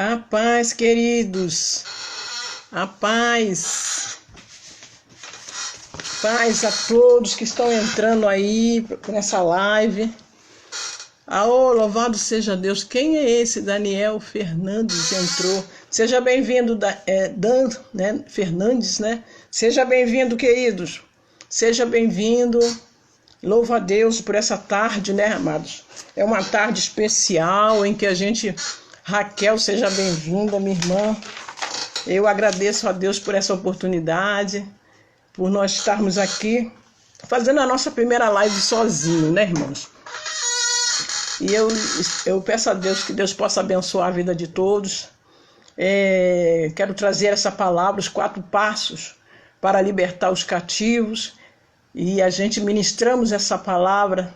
A paz, queridos. A paz. Paz a todos que estão entrando aí nessa live. Louvado seja Deus. Quem é esse? Daniel Fernandes entrou. Seja bem-vindo, Dan, né? Fernandes, né? Seja bem-vindo, queridos. Seja bem-vindo. Louva a Deus por essa tarde, né, amados? É uma tarde especial em que a gente... Raquel, seja bem-vinda, minha irmã. Eu agradeço a Deus por essa oportunidade, por nós estarmos aqui fazendo a nossa primeira live sozinho, né, irmãos? E eu peço a Deus que Deus possa abençoar a vida de todos. Quero trazer essa palavra, os 4 passos para libertar os cativos. E a gente ministramos essa palavra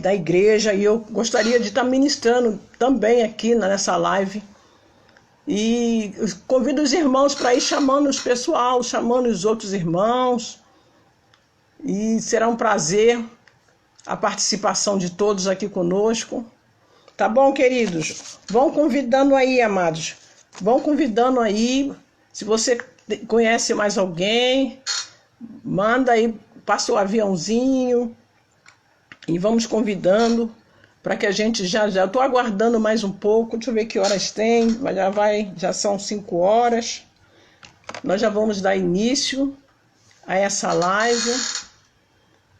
da igreja, e eu gostaria de estar ministrando também aqui nessa live. E convido os irmãos para ir chamando os pessoal, chamando os outros irmãos. E será um prazer a participação de todos aqui conosco. Tá bom, queridos? Vão convidando aí, amados. Vão convidando aí. Se você conhece mais alguém, manda aí, passa o aviãozinho. E vamos convidando para que a gente já... Eu estou aguardando mais um pouco. Deixa eu ver que horas tem. Já são 5 horas. Nós já vamos dar início a essa live.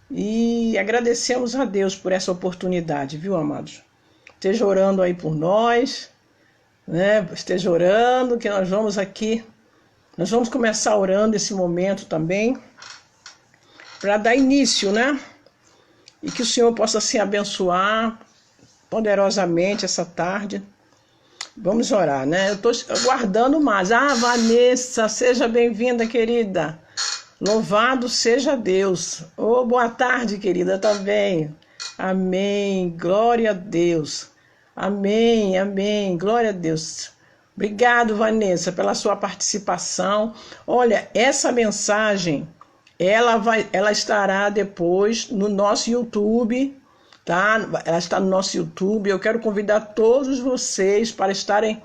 E agradecemos a Deus por essa oportunidade, viu, amados? Esteja orando aí por nós, né? Esteja orando, que nós vamos aqui... Nós vamos começar orando esse momento também, para dar início, né? E que o Senhor possa assim abençoar poderosamente essa tarde. Vamos orar, né? Eu estou aguardando mais. Vanessa, seja bem-vinda, querida. Louvado seja Deus. Boa tarde, querida, também. Amém. Glória a Deus. Amém, amém. Glória a Deus. Obrigado, Vanessa, pela sua participação. Olha, essa mensagem... Ela estará depois no nosso YouTube, tá? Ela está no nosso YouTube. Eu quero convidar todos vocês para estarem...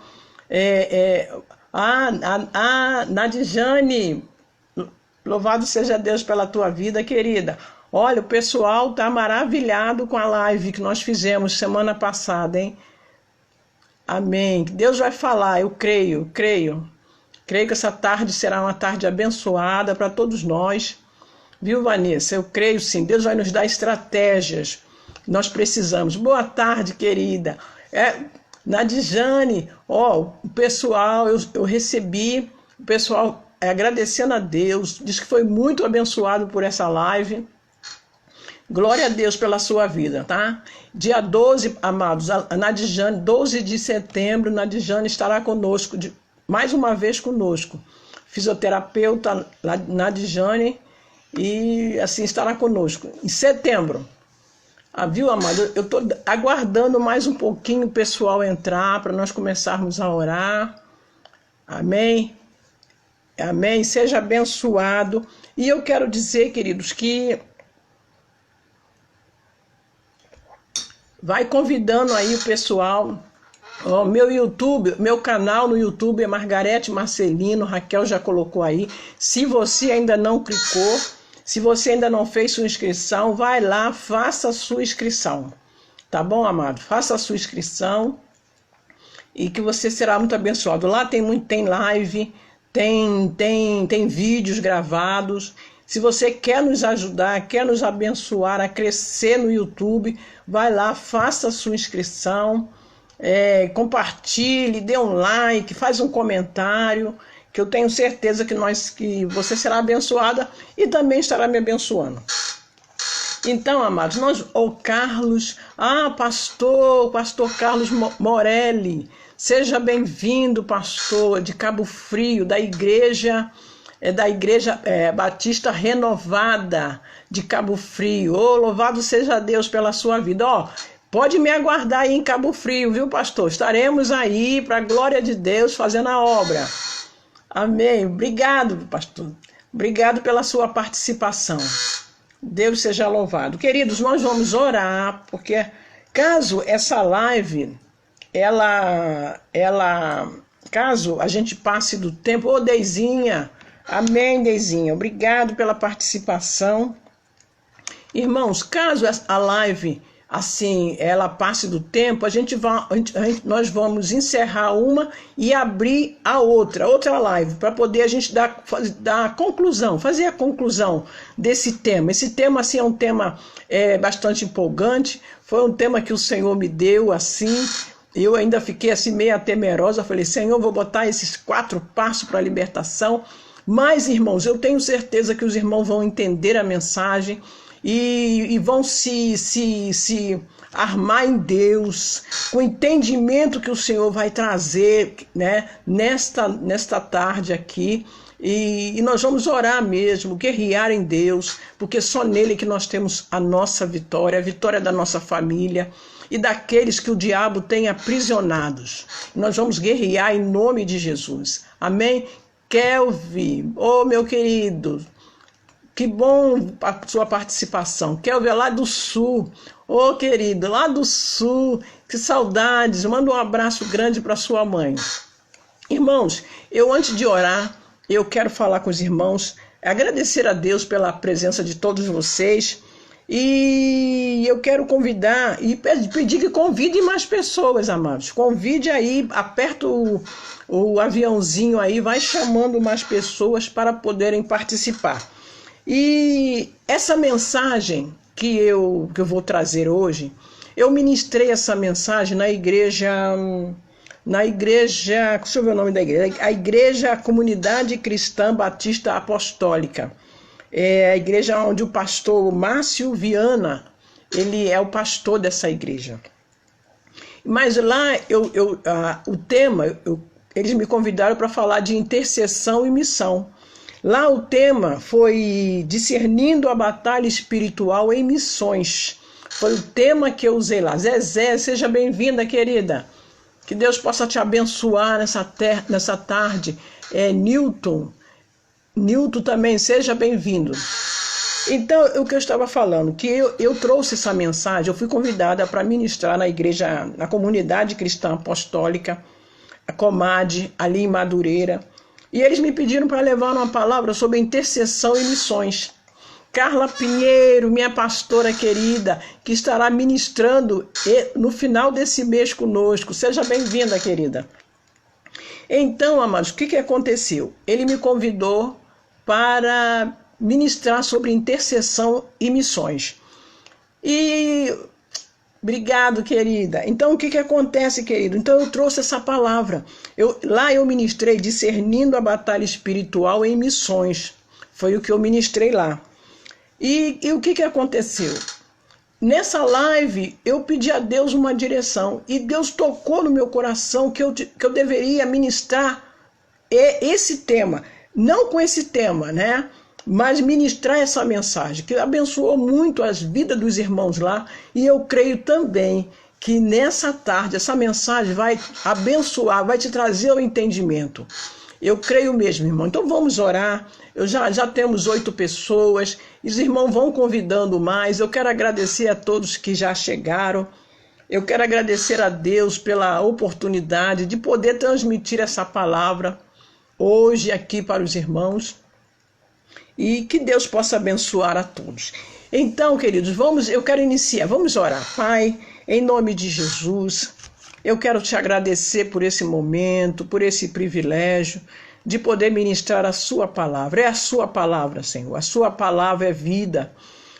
Nadijane, louvado seja Deus pela tua vida, querida. Olha, o pessoal está maravilhado com a live que nós fizemos semana passada, hein? Amém. Deus vai falar, eu creio. Creio que essa tarde será uma tarde abençoada para todos nós. Viu, Vanessa? Eu creio sim. Deus vai nos dar estratégias que nós precisamos. Boa tarde, querida. Nadijane, o pessoal, eu recebi, o pessoal agradecendo a Deus, diz que foi muito abençoado por essa live. Glória a Deus pela sua vida, tá? Dia 12, amados, a Nadijane, 12 de setembro, Nadijane estará conosco, mais uma vez conosco. Fisioterapeuta Nadijane, e assim estará conosco. Em setembro, viu, amado? Eu estou aguardando mais um pouquinho o pessoal entrar para nós começarmos a orar. Amém? Amém? Seja abençoado. E eu quero dizer, queridos, que vai convidando aí o pessoal. Meu canal no YouTube é Margarete Marcelino, Raquel já colocou aí. Se você ainda não clicou, se você ainda não fez sua inscrição, vai lá, faça a sua inscrição. Tá bom, amado? Faça a sua inscrição e que você será muito abençoado. Lá tem live, tem vídeos gravados. Se você quer nos ajudar, quer nos abençoar a crescer no YouTube, vai lá, faça a sua inscrição. Compartilhe, dê um like, faz um comentário, que eu tenho certeza que você será abençoada e também estará me abençoando. Então, amados, Carlos, pastor Carlos Morelli, seja bem-vindo, pastor de Cabo Frio, da igreja Batista Renovada de Cabo Frio. Louvado seja Deus pela sua vida. Pode me aguardar aí em Cabo Frio, viu, pastor? Estaremos aí, para a glória de Deus, fazendo a obra. Amém. Obrigado, pastor. Obrigado pela sua participação. Deus seja louvado. Queridos, nós vamos orar, porque caso essa live caso a gente passe do tempo, ô Deizinha, amém Deizinha, obrigado pela participação. Irmãos, caso a live, assim, ela passe do tempo, nós vamos encerrar uma e abrir a outra live, para poder a gente dar a conclusão, fazer a conclusão desse tema. Esse tema, assim, é um tema bastante empolgante, foi um tema que o Senhor me deu, assim, eu ainda fiquei assim meio temerosa, falei, Senhor, vou botar esses 4 passos para a libertação, mas, irmãos, eu tenho certeza que os irmãos vão entender a mensagem, e vão se armar em Deus, com o entendimento que o Senhor vai trazer, né, nesta tarde aqui. E nós vamos orar mesmo, guerrear em Deus, porque só nele que nós temos a nossa vitória, a vitória da nossa família e daqueles que o diabo tem aprisionados. Nós vamos guerrear em nome de Jesus. Amém? Kelvin, meu querido, que bom a sua participação. Kelvin é lá do Sul. Querido, lá do Sul. Que saudades. Manda um abraço grande para sua mãe. Irmãos, antes de orar, eu quero falar com os irmãos, agradecer a Deus pela presença de todos vocês. E eu quero convidar e pedir que convidem mais pessoas, amados. Convide aí, aperta o aviãozinho aí, vai chamando mais pessoas para poderem participar. E essa mensagem que eu vou trazer hoje, eu ministrei essa mensagem na igreja, deixa eu ver o nome da igreja, a Igreja Comunidade Cristã Batista Apostólica. É a igreja onde o pastor Márcio Viana, ele é o pastor dessa igreja. Mas lá, o tema, eles me convidaram para falar de intercessão e missão. Lá o tema foi discernindo a batalha espiritual em missões. Foi o tema que eu usei lá. Zezé, seja bem-vinda, querida. Que Deus possa te abençoar nessa tarde. Newton também, seja bem-vindo. Então, o que eu estava falando, que eu trouxe essa mensagem, eu fui convidada para ministrar na igreja, na Comunidade Cristã Apostólica, a Comad, ali em Madureira. E eles me pediram para levar uma palavra sobre intercessão e missões. Carla Pinheiro, minha pastora querida, que estará ministrando no final desse mês conosco. Seja bem-vinda, querida. Então, amados, o que aconteceu? Ele me convidou para ministrar sobre intercessão e missões. Obrigado, querida. Então, o que acontece, querido? Então, eu trouxe essa palavra. Lá eu ministrei discernindo a batalha espiritual em missões. Foi o que eu ministrei lá. E o que aconteceu? Nessa live, eu pedi a Deus uma direção. E Deus tocou no meu coração que eu deveria ministrar esse tema. Não com esse tema, né? Mas ministrar essa mensagem, que abençoou muito as vidas dos irmãos lá, e eu creio também que nessa tarde essa mensagem vai abençoar, vai te trazer o entendimento. Eu creio mesmo, irmão. Então vamos orar. Já temos 8 pessoas, e os irmãos vão convidando mais. Eu quero agradecer a todos que já chegaram. Eu quero agradecer a Deus pela oportunidade de poder transmitir essa palavra hoje aqui para os irmãos. E que Deus possa abençoar a todos. Então, queridos, eu quero iniciar. Vamos orar. Pai, em nome de Jesus, eu quero te agradecer por esse momento, por esse privilégio de poder ministrar a sua palavra. É a sua palavra, Senhor. A sua palavra é vida.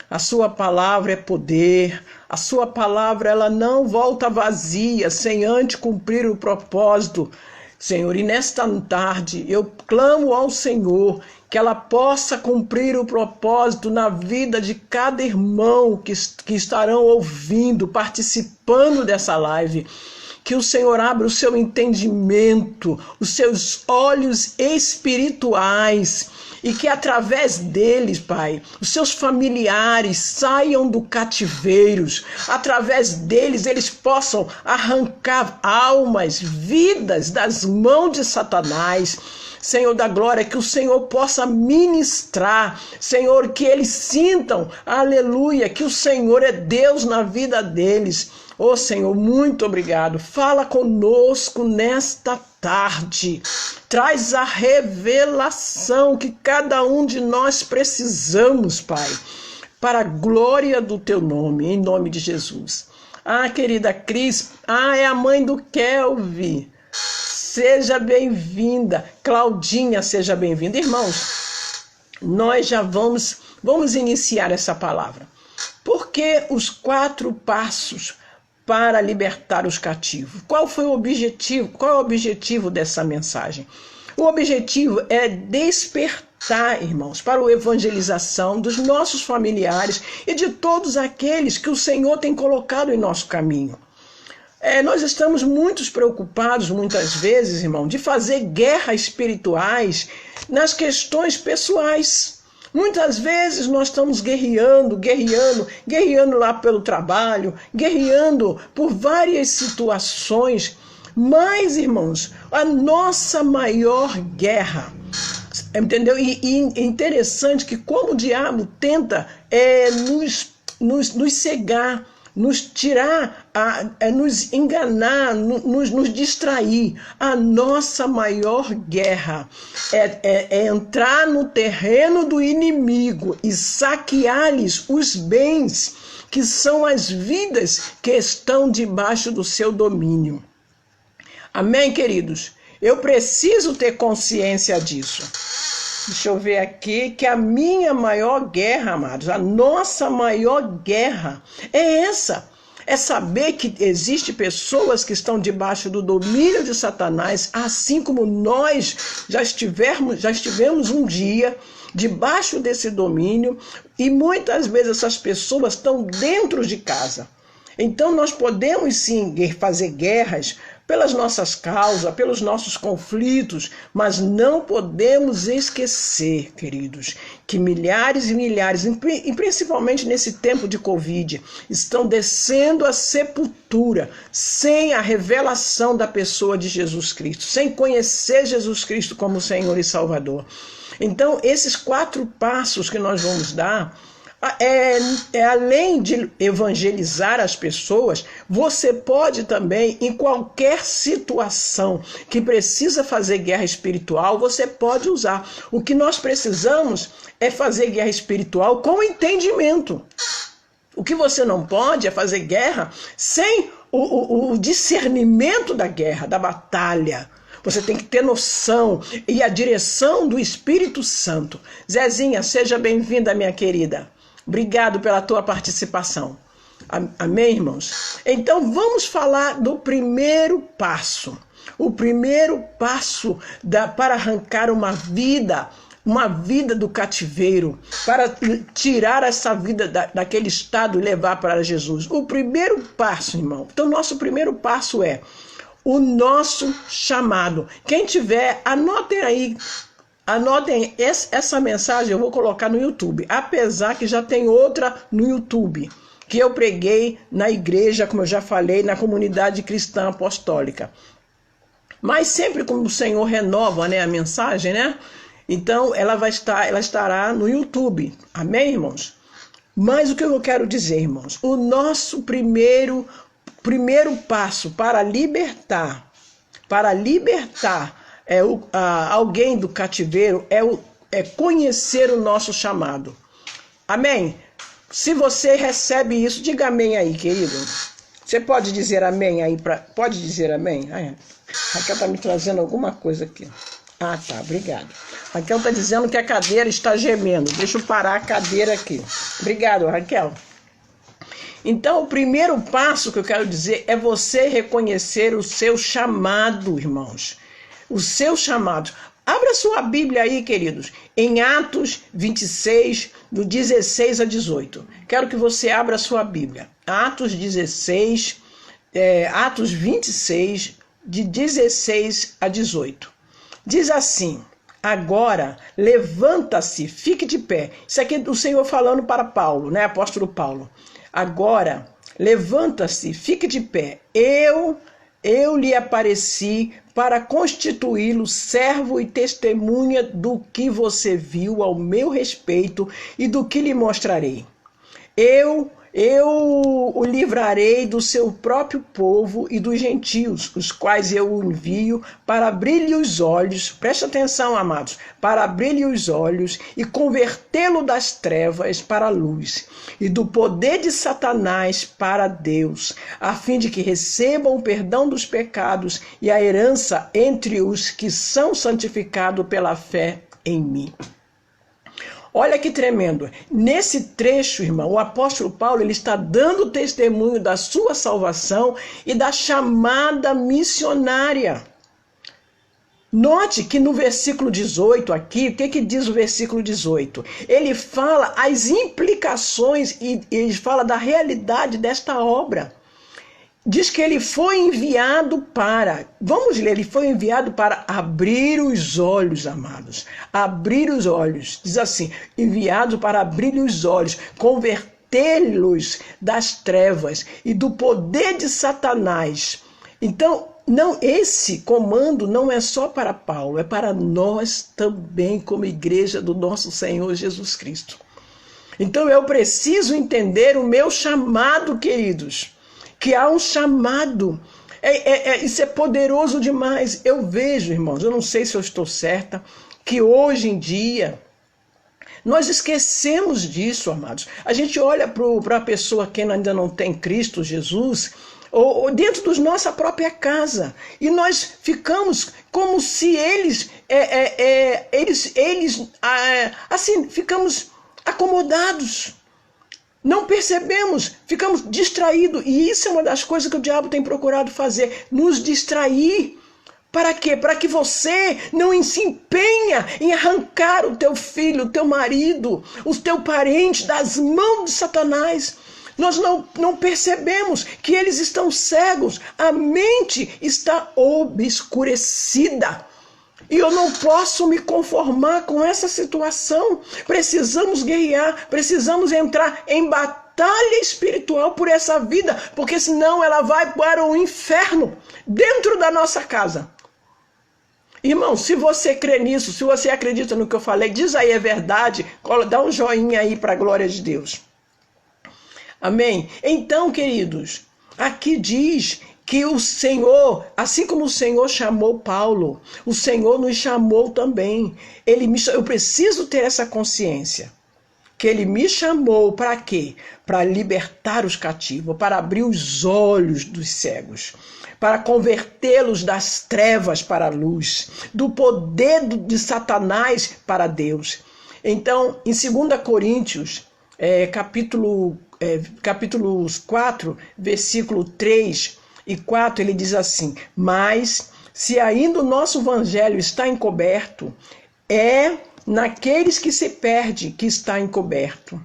A sua palavra é poder. A sua palavra, ela não volta vazia sem antes cumprir o propósito, Senhor. E nesta tarde eu clamo ao Senhor que ela possa cumprir o propósito na vida de cada irmão que estarão ouvindo, participando dessa live. Que o Senhor abra o seu entendimento, os seus olhos espirituais, e que através deles, Pai, os seus familiares saiam do cativeiro, através deles eles possam arrancar almas, vidas das mãos de Satanás. Senhor da glória, que o Senhor possa ministrar, Senhor, que eles sintam, aleluia, que o Senhor é Deus na vida deles. Ô Senhor, muito obrigado. Fala conosco nesta tarde. Traz a revelação que cada um de nós precisamos, Pai, para a glória do teu nome, em nome de Jesus. Ah, querida Cris, é a mãe do Kelvin. Seja bem-vinda. Claudinha, seja bem-vinda. Irmãos, nós já vamos iniciar essa palavra. Por que os 4 passos para libertar os cativos? Qual foi o objetivo? Qual é o objetivo dessa mensagem? O objetivo é despertar, irmãos, para a evangelização dos nossos familiares e de todos aqueles que o Senhor tem colocado em nosso caminho. Nós estamos muito preocupados, muitas vezes, irmão, de fazer guerras espirituais nas questões pessoais. Muitas vezes nós estamos guerreando lá pelo trabalho, guerreando por várias situações. Mas, irmãos, a nossa maior guerra, entendeu? E é interessante que como o diabo tenta nos cegar, nos tirar, nos enganar, nos distrair. A nossa maior guerra é entrar no terreno do inimigo e saquear-lhes os bens, que são as vidas que estão debaixo do seu domínio. Amém, queridos? Eu preciso ter consciência disso. Deixa eu ver aqui, que a minha maior guerra, amados, a nossa maior guerra é essa. É saber que existem pessoas que estão debaixo do domínio de Satanás, assim como nós já estivemos um dia debaixo desse domínio, e muitas vezes essas pessoas estão dentro de casa. Então nós podemos sim fazer guerras pelas nossas causas, pelos nossos conflitos, mas não podemos esquecer, queridos, que milhares e milhares, e principalmente nesse tempo de Covid, estão descendo à sepultura sem a revelação da pessoa de Jesus Cristo, sem conhecer Jesus Cristo como Senhor e Salvador. Então, esses 4 passos que nós vamos dar, além de evangelizar as pessoas, você pode também, em qualquer situação que precisa fazer guerra espiritual, você pode usar. O que nós precisamos é fazer guerra espiritual com entendimento. O que você não pode é fazer guerra sem o discernimento da guerra, da batalha. Você tem que ter noção e a direção do Espírito Santo. Zezinha, seja bem-vinda, minha querida. Obrigado pela tua participação. Amém, irmãos? Então, vamos falar do primeiro passo. O primeiro passo para arrancar uma vida do cativeiro, para tirar essa vida daquele estado e levar para Jesus. O primeiro passo, irmão. Então, nosso primeiro passo é o nosso chamado. Quem tiver, anotem aí. Anotem, essa mensagem eu vou colocar no YouTube, apesar que já tem outra no YouTube, que eu preguei na igreja, como eu já falei, na comunidade cristã apostólica. Mas sempre como o Senhor renova, a mensagem, Então ela estará no YouTube. Amém, irmãos? Mas o que eu quero dizer, irmãos? O nosso primeiro passo para libertar alguém do cativeiro é conhecer o nosso chamado. Amém? Se você recebe isso, diga amém aí, querido. Você pode dizer amém aí? Pode dizer amém? Raquel está me trazendo alguma coisa aqui. Tá, obrigado. Raquel está dizendo que a cadeira está gemendo. Deixa eu parar a cadeira aqui. Obrigado, Raquel. Então, o primeiro passo que eu quero dizer é você reconhecer o seu chamado, irmãos. O seu chamado. Abra sua Bíblia aí, queridos, em Atos 26, do 16 a 18. Quero que você abra a sua Bíblia. Atos 26, Atos 26, de 16 a 18. Diz assim: agora, levanta-se, fique de pé. Isso aqui é o Senhor falando para Paulo, apóstolo Paulo. Agora, levanta-se, fique de pé. Eu eu lhe apareci para constituí-lo servo e testemunha do que você viu ao meu respeito e do que lhe mostrarei. Eu o livrarei do seu próprio povo e dos gentios, os quais eu o envio para abrir-lhe os olhos, presta atenção, amados, para abrir-lhe os olhos e convertê-lo das trevas para a luz, e do poder de Satanás para Deus, a fim de que recebam o perdão dos pecados e a herança entre os que são santificados pela fé em mim. Olha que tremendo. Nesse trecho, irmão, o apóstolo Paulo ele está dando testemunho da sua salvação e da chamada missionária. Note que no versículo 18 aqui, o que diz o versículo 18? Ele fala as implicações e ele fala da realidade desta obra. Diz que ele foi enviado para, vamos ler, ele foi enviado para abrir os olhos, amados. Abrir os olhos, diz assim, enviado para abrir os olhos, convertê-los das trevas e do poder de Satanás. Então, não, esse comando não é só para Paulo, é para nós também, como igreja do nosso Senhor Jesus Cristo. Então, eu preciso entender o meu chamado, queridos. Que há um chamado, isso é poderoso demais. Eu vejo, irmãos, eu não sei se eu estou certa, que hoje em dia nós esquecemos disso, amados. A gente olha para a pessoa que ainda não tem Cristo Jesus, ou dentro da nossa própria casa, e nós ficamos como se assim, ficamos acomodados. Não percebemos, ficamos distraídos. E isso é uma das coisas que o diabo tem procurado fazer, nos distrair. Para quê? Para que você não se empenha em arrancar o teu filho, o teu marido, o teu parente das mãos de Satanás. Nós não percebemos que eles estão cegos, a mente está obscurecida. E eu não posso me conformar com essa situação. Precisamos guerrear, precisamos entrar em batalha espiritual por essa vida, porque senão ela vai para o inferno dentro da nossa casa. Irmão, se você crê nisso, se você acredita no que eu falei, diz aí é verdade, dá um joinha aí para a glória de Deus. Amém? Então, queridos, aqui diz que o Senhor, assim como o Senhor chamou Paulo, o Senhor nos chamou também. Eu preciso ter essa consciência, que Ele me chamou para quê? Para libertar os cativos, para abrir os olhos dos cegos, para convertê-los das trevas para a luz, do poder de Satanás para Deus. Então, em 2 Coríntios, capítulo 4, versículo 3 e 4, ele diz assim: mas se ainda o nosso evangelho está encoberto, é naqueles que se perde que está encoberto,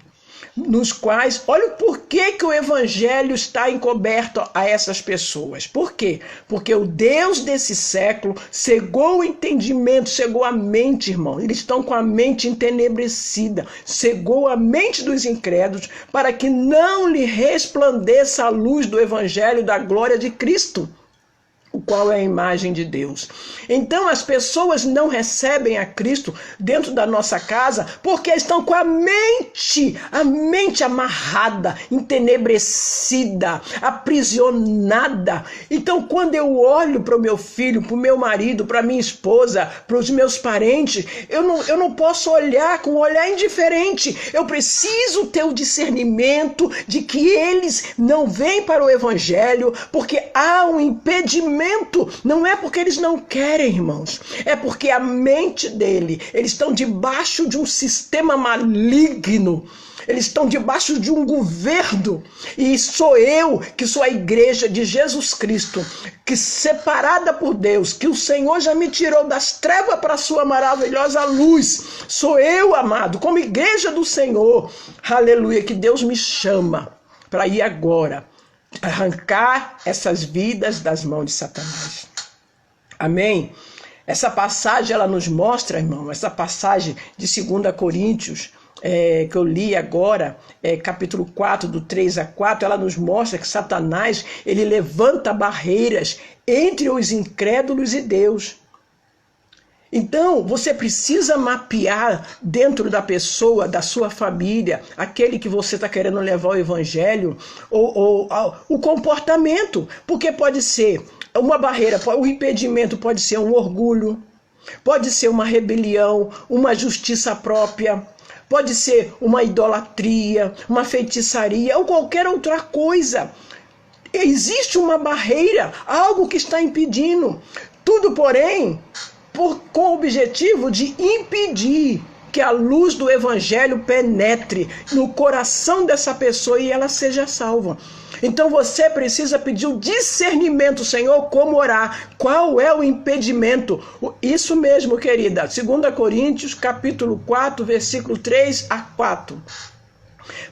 nos quais, olha o porquê que o evangelho está encoberto a essas pessoas. Por quê? Porque o Deus desse século cegou o entendimento, cegou a mente, irmão. Eles estão com a mente entenebrecida, cegou a mente dos incrédulos para que não lhe resplandeça a luz do evangelho da glória de Cristo, o qual é a imagem de Deus. Então as pessoas não recebem a Cristo dentro da nossa casa porque estão com a mente amarrada, entenebrecida, aprisionada. Então quando eu olho para o meu filho, para o meu marido, para a minha esposa, para os meus parentes, eu não posso olhar com um olhar indiferente. Eu preciso ter o discernimento de que eles não vêm para o evangelho porque há um impedimento. Não é porque eles não querem, irmãos, é porque a mente dele, eles estão debaixo de um sistema maligno, eles estão debaixo de um governo, e sou eu que sou a igreja de Jesus Cristo, que separada por Deus, que o Senhor já me tirou das trevas para a sua maravilhosa luz. Sou eu, amado, como igreja do Senhor, aleluia, que Deus me chama para ir agora arrancar essas vidas das mãos de Satanás. Amém? Essa passagem, ela nos mostra, irmão, essa passagem de 2 Coríntios, que eu li agora, capítulo 4, do 3 a 4, ela nos mostra que Satanás, ele levanta barreiras entre os incrédulos e Deus. Então, você precisa mapear dentro da pessoa, da sua família, aquele que você está querendo levar ao evangelho, o comportamento, porque pode ser uma barreira, o impedimento pode ser um orgulho, pode ser uma rebelião, uma justiça própria, pode ser uma idolatria, uma feitiçaria ou qualquer outra coisa. Existe uma barreira, algo que está impedindo. Tudo, porém, com o objetivo de impedir que a luz do evangelho penetre no coração dessa pessoa e ela seja salva. Então você precisa pedir o discernimento, Senhor, como orar. Qual é o impedimento? Isso mesmo, querida. 2 Coríntios, capítulo 4, versículo 3 a 4.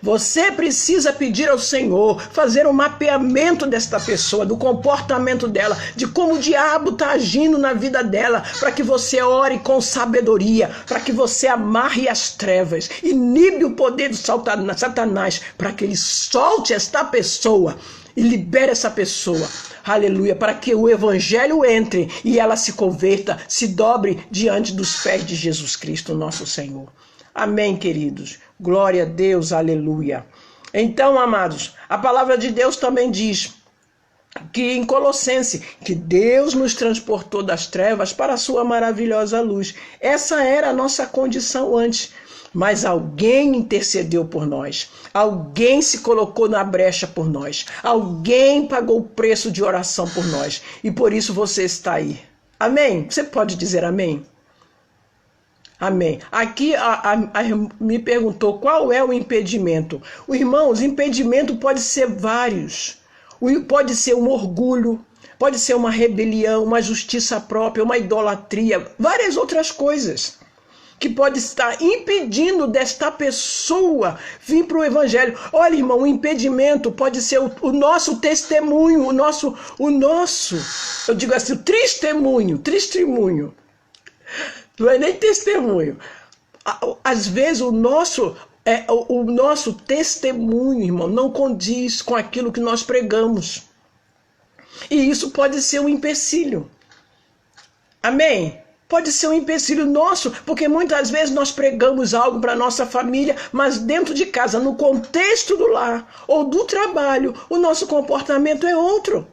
Você precisa pedir ao Senhor, fazer um mapeamento desta pessoa, do comportamento dela, de como o diabo está agindo na vida dela, para que você ore com sabedoria, para que você amarre as trevas, inibe o poder do Satanás, para que ele solte esta pessoa e libere essa pessoa. Aleluia, para que o evangelho entre e ela se converta, se dobre diante dos pés de Jesus Cristo, nosso Senhor. Amém, queridos. Glória a Deus, aleluia. Então, amados, a palavra de Deus também diz que em Colossenses, que Deus nos transportou das trevas para a sua maravilhosa luz. Essa era a nossa condição antes, mas alguém intercedeu por nós. Alguém se colocou na brecha por nós. Alguém pagou o preço de oração por nós. E por isso você está aí. Amém? Você pode dizer amém? Amém. Aqui me perguntou qual é o impedimento. Irmãos, impedimento pode ser vários. Pode ser um orgulho, pode ser uma rebelião, uma justiça própria, uma idolatria, várias outras coisas que pode estar impedindo desta pessoa vir para o evangelho. Olha, irmão, o impedimento pode ser o nosso testemunho, o nosso, eu digo assim, o testemunho. Não é nem testemunho. Às vezes o nosso testemunho, irmão, não condiz com aquilo que nós pregamos. E isso pode ser um empecilho. Amém? Pode ser um empecilho nosso, porque muitas vezes nós pregamos algo para a nossa família, mas dentro de casa, no contexto do lar ou do trabalho, o nosso comportamento é outro.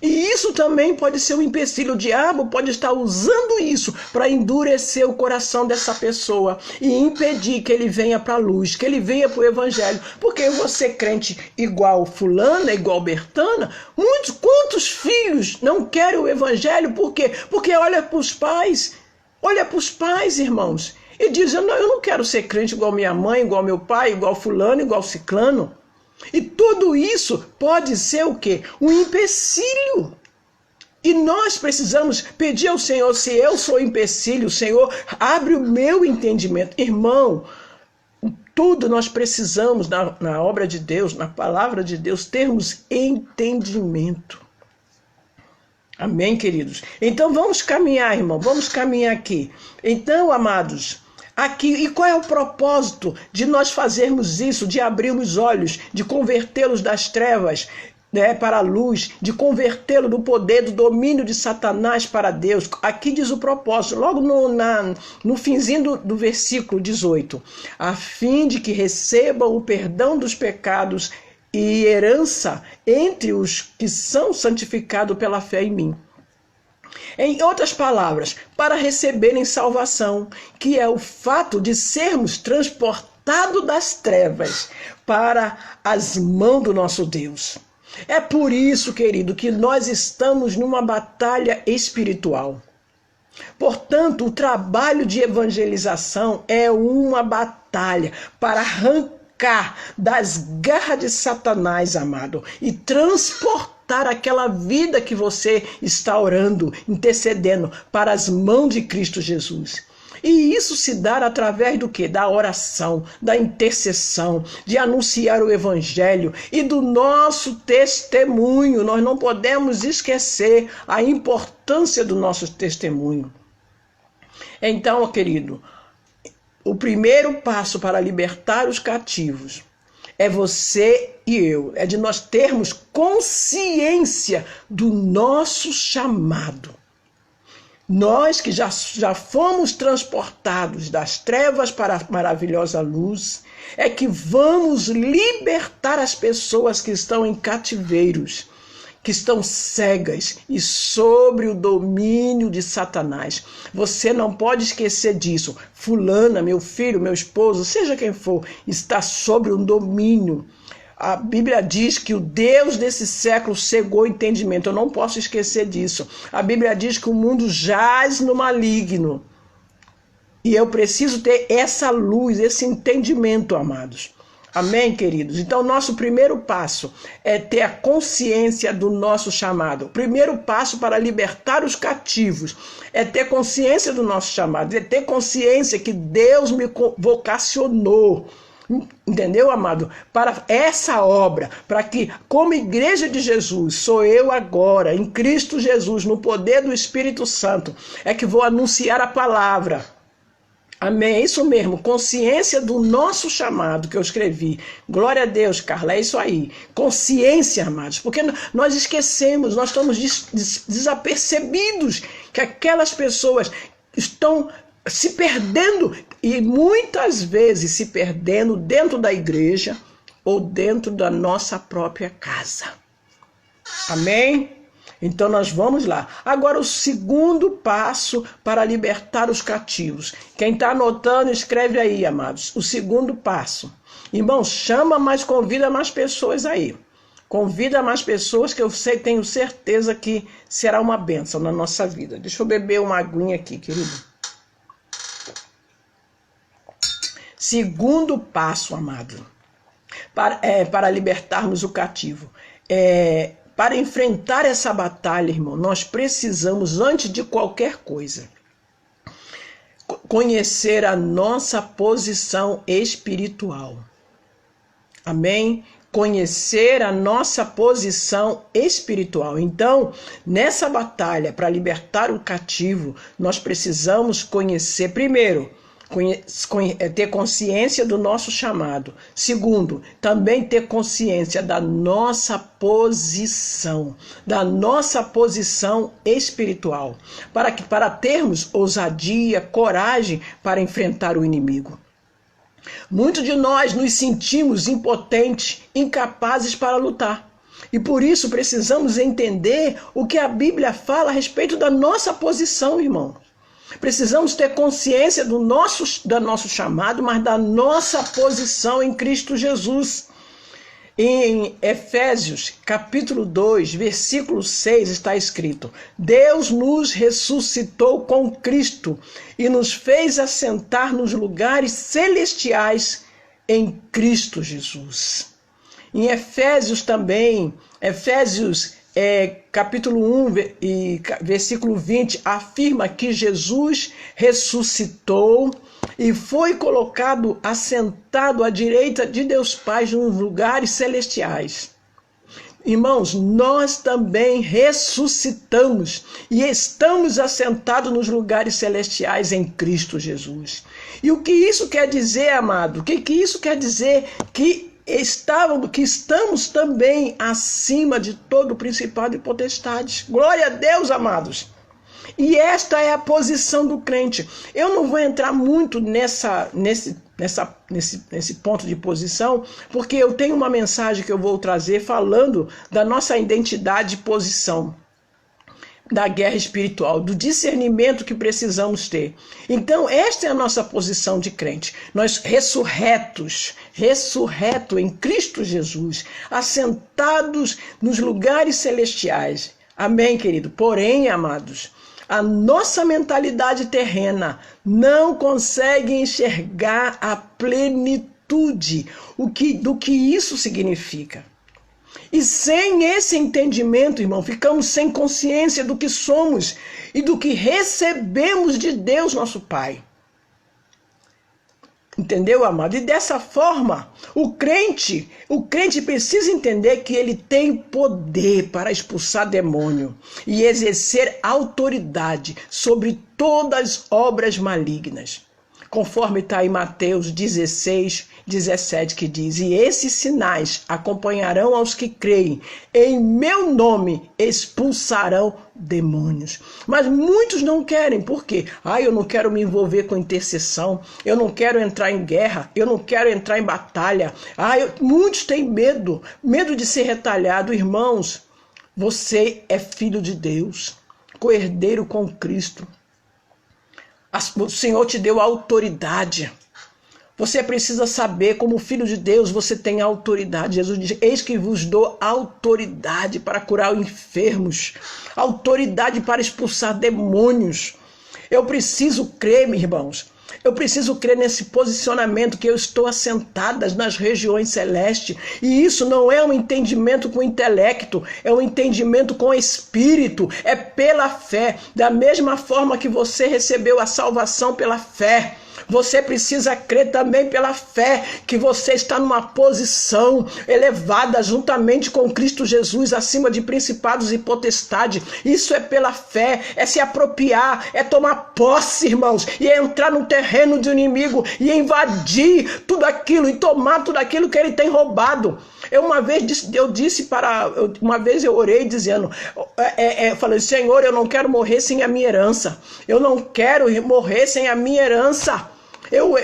E isso também pode ser um empecilho. O diabo pode estar usando isso para endurecer o coração dessa pessoa e impedir que ele venha para a luz, que ele venha para o evangelho. Porque você, crente igual fulana, igual Bertana, quantos filhos não querem o evangelho? Por quê? Porque olha para os pais, irmãos, e dizem, eu não quero ser crente igual minha mãe, igual meu pai, igual fulano, igual ciclano. E tudo isso pode ser o quê? Um empecilho. E nós precisamos pedir ao Senhor, se eu sou empecilho, Senhor, abre o meu entendimento. Irmão, tudo nós precisamos na obra de Deus, na palavra de Deus, termos entendimento. Amém, queridos? Então vamos caminhar, irmão, vamos caminhar aqui. Então, amados, aqui, e qual é o propósito de nós fazermos isso, de abrirmos os olhos, de convertê-los das trevas, para a luz, de convertê-lo do poder, do domínio de Satanás para Deus? Aqui diz o propósito, logo no finzinho do versículo 18, a fim de que recebam o perdão dos pecados e herança entre os que são santificados pela fé em mim. Em outras palavras, para receberem salvação, que é o fato de sermos transportados das trevas para as mãos do nosso Deus. É por isso, querido, que nós estamos numa batalha espiritual. Portanto, o trabalho de evangelização é uma batalha para arrancar das garras de Satanás, amado, e transportar aquela vida que você está orando, intercedendo para as mãos de Cristo Jesus. E isso se dá através do quê? Da oração, da intercessão, de anunciar o evangelho e do nosso testemunho. Nós não podemos esquecer a importância do nosso testemunho. Então, querido, o primeiro passo para libertar os cativos é você e eu, é de nós termos consciência do nosso chamado. Nós que já fomos transportados das trevas para a maravilhosa luz, é que vamos libertar as pessoas que estão em cativeiros, que estão cegas e sobre o domínio de Satanás. Você não pode esquecer disso. Fulana, meu filho, meu esposo, seja quem for, está sobre um domínio. A Bíblia diz que o Deus desse século cegou o entendimento. Eu não posso esquecer disso. A Bíblia diz que o mundo jaz no maligno. E eu preciso ter essa luz, esse entendimento, amados. Amém, queridos? Então, nosso primeiro passo é ter a consciência do nosso chamado. O primeiro passo para libertar os cativos é ter consciência do nosso chamado, é ter consciência que Deus me vocacionou. Entendeu, amado? Para essa obra, para que, como igreja de Jesus, sou eu agora, em Cristo Jesus, no poder do Espírito Santo, é que vou anunciar a palavra. Amém, é isso mesmo, consciência do nosso chamado que eu escrevi. Glória a Deus, Carla, é isso aí. Consciência, amados, porque nós esquecemos, nós estamos desapercebidos que aquelas pessoas estão se perdendo e muitas vezes se perdendo dentro da igreja ou dentro da nossa própria casa. Amém? Então nós vamos lá. Agora o segundo passo para libertar os cativos. Quem está anotando, escreve aí, amados. O segundo passo. Irmão, chama, mas convida mais pessoas aí. Convida mais pessoas que eu tenho certeza que será uma bênção na nossa vida. Deixa eu beber uma aguinha aqui, querido. Segundo passo, amado, para libertarmos o cativo. Para enfrentar essa batalha, irmão, nós precisamos, antes de qualquer coisa, conhecer a nossa posição espiritual. Amém? Conhecer a nossa posição espiritual. Então, nessa batalha para libertar o cativo, nós precisamos conhecer, primeiro, ter consciência do nosso chamado. Segundo, também ter consciência da nossa posição espiritual, para termos ousadia, coragem para enfrentar o inimigo. Muitos de nós nos sentimos impotentes, incapazes para lutar. E por isso precisamos entender o que a Bíblia fala a respeito da nossa posição, irmão. Precisamos ter consciência do nosso chamado, mas da nossa posição em Cristo Jesus. Em Efésios, capítulo 2, versículo 6, está escrito: Deus nos ressuscitou com Cristo e nos fez assentar nos lugares celestiais em Cristo Jesus. Em Efésios também, capítulo 1 e versículo 20, afirma que Jesus ressuscitou e foi colocado assentado à direita de Deus Pai nos lugares celestiais. Irmãos, nós também ressuscitamos e estamos assentados nos lugares celestiais em Cristo Jesus. E o que isso quer dizer, amado? O que isso quer dizer? Que estamos também acima de todo principado e potestades. Glória a Deus, amados. E esta é a posição do crente. Eu não vou entrar muito nesse ponto de posição, porque eu tenho uma mensagem que eu vou trazer falando da nossa identidade e posição, da guerra espiritual, do discernimento que precisamos ter. Então, esta é a nossa posição de crente. Nós ressurreto em Cristo Jesus, assentados nos lugares celestiais. Amém, querido? Porém, amados, a nossa mentalidade terrena não consegue enxergar a plenitude do que isso significa. E sem esse entendimento, irmão, ficamos sem consciência do que somos e do que recebemos de Deus, nosso Pai. Entendeu, amado? E dessa forma, o crente precisa entender que ele tem poder para expulsar demônio e exercer autoridade sobre todas as obras malignas. conforme está em Mateus 16, 17, que diz: e esses sinais acompanharão aos que creem, em meu nome expulsarão demônios. Mas muitos não querem, por quê? Eu não quero me envolver com intercessão, eu não quero entrar em guerra, eu não quero entrar em batalha. Muitos têm medo de ser retalhado. Irmãos, você é filho de Deus, co-herdeiro com Cristo. O Senhor te deu autoridade. Você precisa saber, como filho de Deus, você tem autoridade. Jesus diz: eis que vos dou autoridade para curar os enfermos, autoridade para expulsar demônios. Eu preciso crer, meus irmãos. Eu preciso crer nesse posicionamento que eu estou assentada nas regiões celestes. E isso não é um entendimento com o intelecto, é um entendimento com o espírito, é pela fé. Da mesma forma que você recebeu a salvação pela fé, você precisa crer também pela fé que você está numa posição elevada juntamente com Cristo Jesus, acima de principados e potestades. Isso é pela fé, é se apropriar, é tomar posse, irmãos, e é entrar no terreno do inimigo e invadir tudo aquilo e tomar tudo aquilo que ele tem roubado. Uma vez eu orei dizendo, falei: Senhor, eu não quero morrer sem a minha herança. Eu não quero morrer sem a minha herança.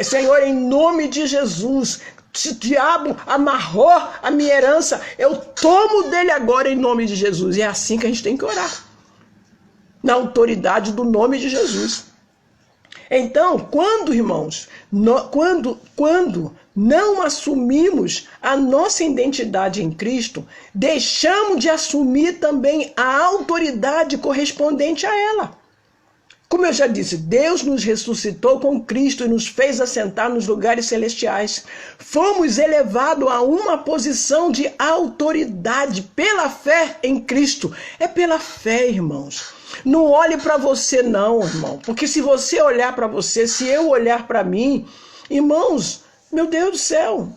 Senhor, em nome de Jesus, se o diabo amarrou a minha herança, eu tomo dele agora em nome de Jesus. E é assim que a gente tem que orar, na autoridade do nome de Jesus. Então, quando, irmãos, quando não assumimos a nossa identidade em Cristo, deixamos de assumir também a autoridade correspondente a ela. Como eu já disse, Deus nos ressuscitou com Cristo e nos fez assentar nos lugares celestiais. Fomos elevados a uma posição de autoridade pela fé em Cristo. É pela fé, irmãos. Não olhe para você não, irmão. Porque se você olhar para você, se eu olhar para mim, irmãos, meu Deus do céu,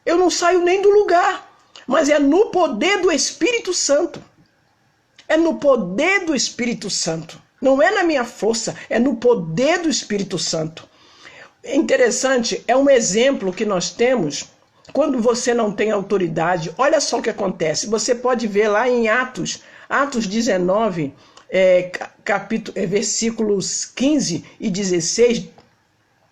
eu não saio nem do lugar. Mas é no poder do Espírito Santo. É no poder do Espírito Santo. Não é na minha força, é no poder do Espírito Santo. É interessante, é um exemplo que nós temos quando você não tem autoridade. Olha só o que acontece. Você pode ver lá em Atos 19, versículos 15 e 16.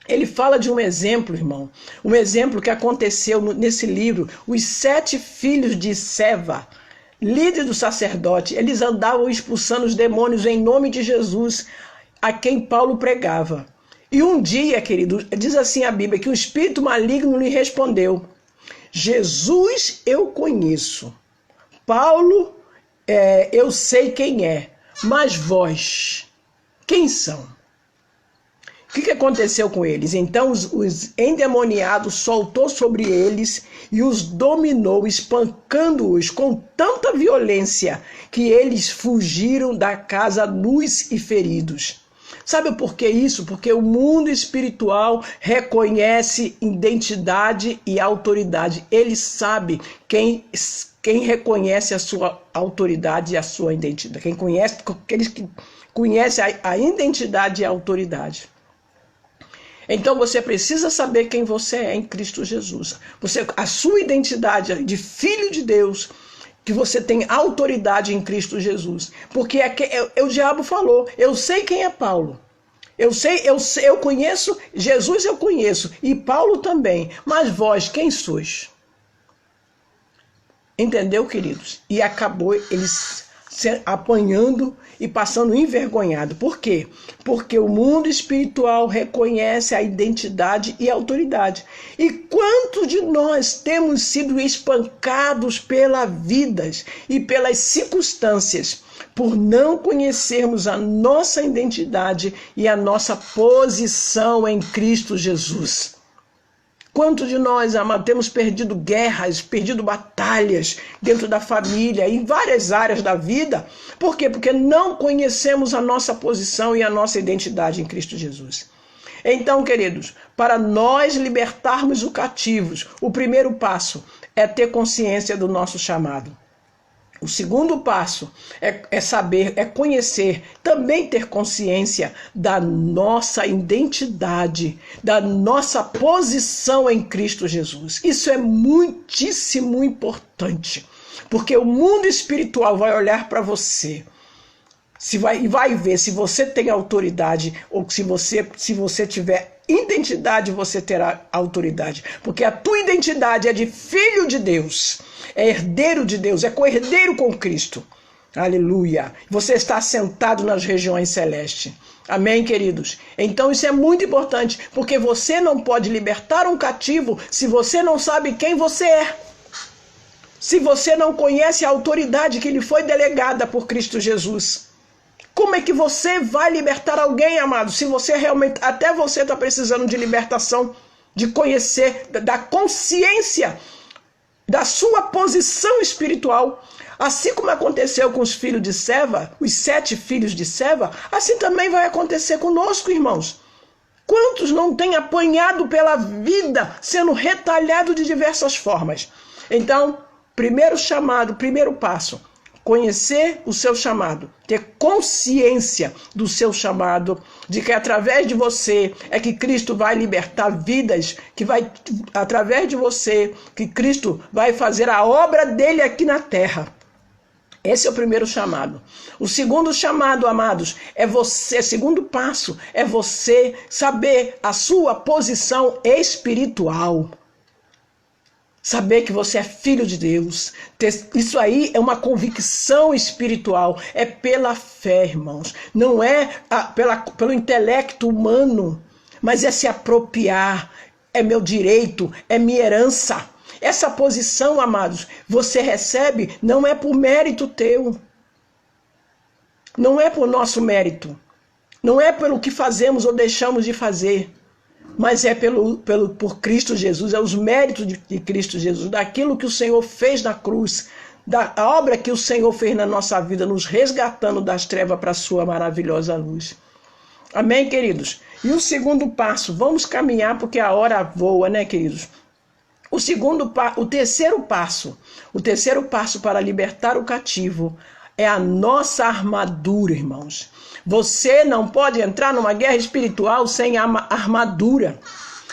Ele fala de um exemplo, irmão. Um exemplo que aconteceu nesse livro. Os 7 filhos de Seva, líder do sacerdote, eles andavam expulsando os demônios em nome de Jesus, a quem Paulo pregava. E um dia, querido, diz assim a Bíblia, que o espírito maligno lhe respondeu: Jesus eu conheço, Paulo eu sei quem é, mas vós, quem são? O que aconteceu com eles? Então os endemoniados soltou sobre eles e os dominou, espancando-os com tanta violência que eles fugiram da casa nus e feridos. Sabe por que isso? Porque o mundo espiritual reconhece identidade e autoridade. Ele sabe quem reconhece a sua autoridade e a sua identidade. Aqueles que conhecem a identidade e a autoridade. Então você precisa saber quem você é em Cristo Jesus. A sua identidade de filho de Deus, que você tem autoridade em Cristo Jesus. Porque o diabo falou: eu sei quem é Paulo. Eu conheço, Jesus eu conheço, e Paulo também. Mas vós, quem sois? Entendeu, queridos? E acabou eles se apanhando e passando envergonhado. Por quê? Porque o mundo espiritual reconhece a identidade e a autoridade. E quantos de nós temos sido espancados pelas vidas e pelas circunstâncias por não conhecermos a nossa identidade e a nossa posição em Cristo Jesus? Quantos de nós, amados, temos perdido guerras, perdido batalhas dentro da família, em várias áreas da vida? Por quê? Porque não conhecemos a nossa posição e a nossa identidade em Cristo Jesus. Então, queridos, para nós libertarmos os cativos, o primeiro passo é ter consciência do nosso chamado. O segundo passo é saber, é conhecer, também ter consciência da nossa identidade, da nossa posição em Cristo Jesus. Isso é muitíssimo importante, porque o mundo espiritual vai olhar para você e vai ver se você tem autoridade ou se você tiver identidade, você terá autoridade. Porque a tua identidade é de filho de Deus, é herdeiro de Deus, é co-herdeiro com Cristo. Aleluia! Você está sentado nas regiões celestes. Amém, queridos? Então isso é muito importante, porque você não pode libertar um cativo se você não sabe quem você é. Se você não conhece a autoridade que lhe foi delegada por Cristo Jesus. Como é que você vai libertar alguém, amado? Se você realmente, até você está precisando de libertação, de conhecer, da consciência da sua posição espiritual. Assim como aconteceu com os filhos de Seva, os 7 filhos de Seva, assim também vai acontecer conosco, irmãos. Quantos não têm apanhado pela vida, sendo retalhado de diversas formas? Então, primeiro chamado, primeiro passo, conhecer o seu chamado, ter consciência do seu chamado, de que através de você é que Cristo vai libertar vidas, que vai através de você que Cristo vai fazer a obra dele aqui na terra. Esse é o primeiro chamado. O segundo chamado, amados, é você, segundo passo, é você saber a sua posição espiritual. Saber que você é filho de Deus. Isso aí é uma convicção espiritual. É pela fé, irmãos. Não é pelo intelecto humano, mas é se apropriar. É meu direito, é minha herança. Essa posição, amados, você recebe não é por mérito teu. Não é por nosso mérito. Não é pelo que fazemos ou deixamos de fazer. Mas é por Cristo Jesus, é os méritos de Cristo Jesus, daquilo que o Senhor fez na cruz, da obra que o Senhor fez na nossa vida, nos resgatando das trevas para a sua maravilhosa luz. Amém, queridos? E o segundo passo, vamos caminhar porque a hora voa, né, queridos? O terceiro passo para libertar o cativo é a nossa armadura, irmãos. Você não pode entrar numa guerra espiritual sem armadura.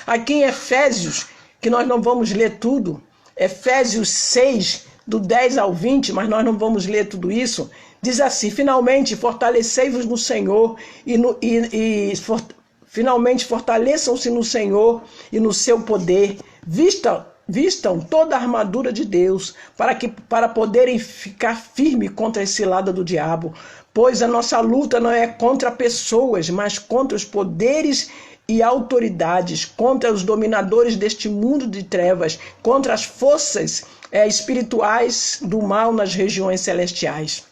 Aqui em Efésios, que nós não vamos ler tudo, Efésios 6, do 10 ao 20, mas nós não vamos ler tudo isso, diz assim: finalmente fortalecei-vos no Senhor finalmente fortaleçam-se no Senhor e no seu poder, vistam toda a armadura de Deus, para poderem ficar firme contra a cilada do diabo, pois a nossa luta não é contra pessoas, mas contra os poderes e autoridades, contra os dominadores deste mundo de trevas, contra as forças espirituais do mal nas regiões celestiais.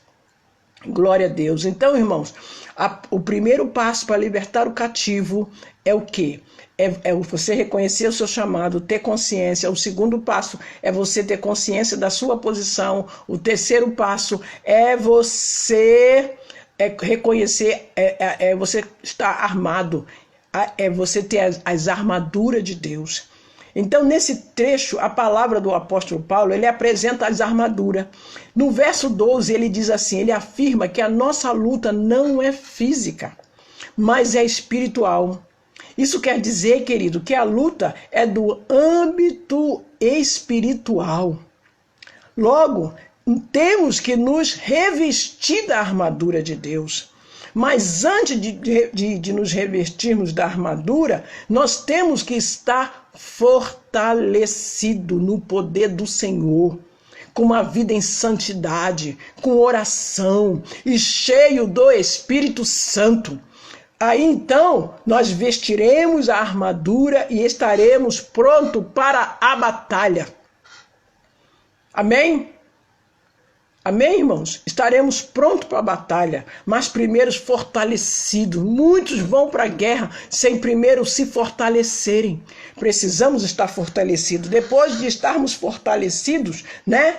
Glória a Deus. Então, irmãos, o primeiro passo para libertar o cativo é o quê? É você reconhecer o seu chamado, ter consciência. O segundo passo é você ter consciência da sua posição. O terceiro passo é você reconhecer, você estar armado, é você ter as armaduras de Deus. Então, nesse trecho, a palavra do apóstolo Paulo, ele apresenta as armaduras. No verso 12, ele diz assim, ele afirma que a nossa luta não é física, mas é espiritual. Isso quer dizer, querido, que a luta é do âmbito espiritual. Logo, temos que nos revestir da armadura de Deus. Mas antes de nos revestirmos da armadura, nós temos que estar fortalecido no poder do Senhor, com uma vida em santidade, com oração e cheio do Espírito Santo. Aí então nós vestiremos a armadura e estaremos prontos para a batalha. Amém? Amém, irmãos? Estaremos prontos para a batalha, mas primeiro fortalecidos. Muitos vão para a guerra sem primeiro se fortalecerem. Precisamos estar fortalecidos. Depois de estarmos fortalecidos, né,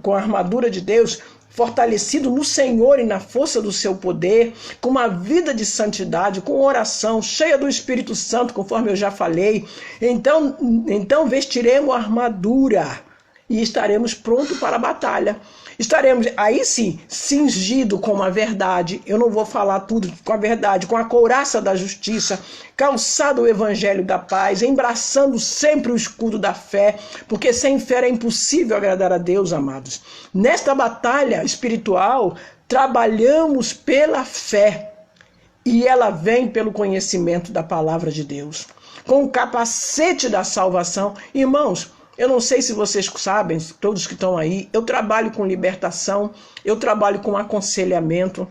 com a armadura de Deus, fortalecido no Senhor e na força do seu poder, com uma vida de santidade, com oração, cheia do Espírito Santo, conforme eu já falei, então vestiremos a armadura e estaremos prontos para a batalha. Estaremos, aí sim, cingido com a verdade. Eu não vou falar tudo com a verdade, com a couraça da justiça, calçado o evangelho da paz, embraçando sempre o escudo da fé, porque sem fé é impossível agradar a Deus, amados. Nesta batalha espiritual, trabalhamos pela fé, e ela vem pelo conhecimento da palavra de Deus, com o capacete da salvação. Irmãos, eu não sei se vocês sabem, todos que estão aí, eu trabalho com libertação, eu trabalho com aconselhamento.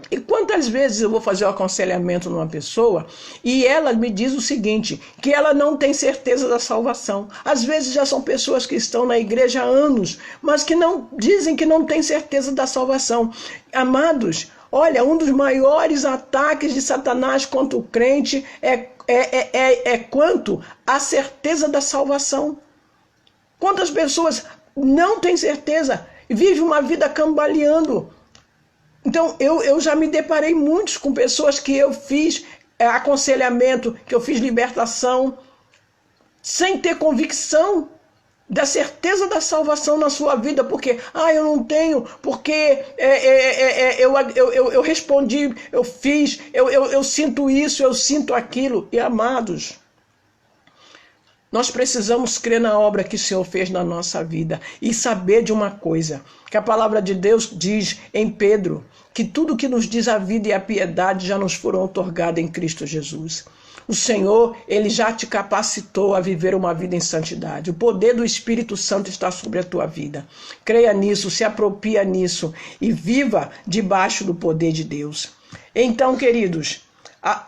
E quantas vezes eu vou fazer o aconselhamento numa pessoa e ela me diz o seguinte, que ela não tem certeza da salvação. Às vezes já são pessoas que estão na igreja há anos, mas que não dizem que não têm certeza da salvação. Amados, olha, um dos maiores ataques de Satanás contra o crente é quanto à certeza da salvação. Quantas pessoas não têm certeza e vivem uma vida cambaleando? Então, eu já me deparei muitos com pessoas que eu fiz aconselhamento, que eu fiz libertação, sem ter convicção da certeza da salvação na sua vida, porque, eu não tenho, porque eu respondi, eu fiz, eu sinto isso, eu sinto aquilo. E amados, nós precisamos crer na obra que o Senhor fez na nossa vida e saber de uma coisa, que a palavra de Deus diz em Pedro, que tudo que nos diz a vida e a piedade já nos foram outorgadas em Cristo Jesus. O Senhor, Ele já te capacitou a viver uma vida em santidade. O poder do Espírito Santo está sobre a tua vida. Creia nisso, se apropria nisso e viva debaixo do poder de Deus. Então, queridos,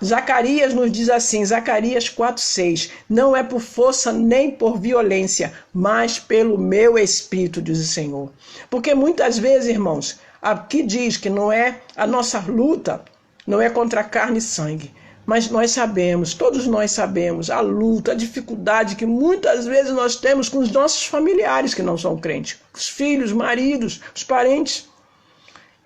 Zacarias nos diz assim, Zacarias 4:6, não é por força nem por violência, mas pelo meu Espírito, diz o Senhor. Porque muitas vezes, irmãos, aqui diz que não é a nossa luta, não é contra carne e sangue, mas nós sabemos, todos nós sabemos, a luta, a dificuldade que muitas vezes nós temos com os nossos familiares que não são crentes, os filhos, os maridos, os parentes.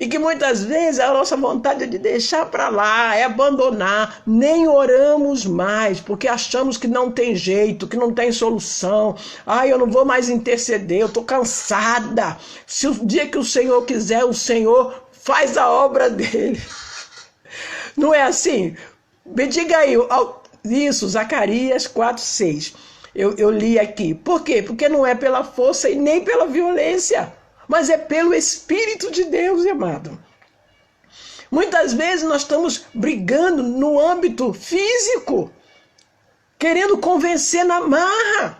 E que muitas vezes a nossa vontade é de deixar para lá, é abandonar, nem oramos mais, porque achamos que não tem jeito, que não tem solução. Eu não vou mais interceder, eu estou cansada. Se o dia que o Senhor quiser, o Senhor faz a obra dele. Não é assim? Me diga aí, isso, Zacarias 4:6. Eu li aqui. Por quê? Porque não é pela força e nem pela violência, mas é pelo Espírito de Deus, amado. Muitas vezes nós estamos brigando no âmbito físico, querendo convencer na marra.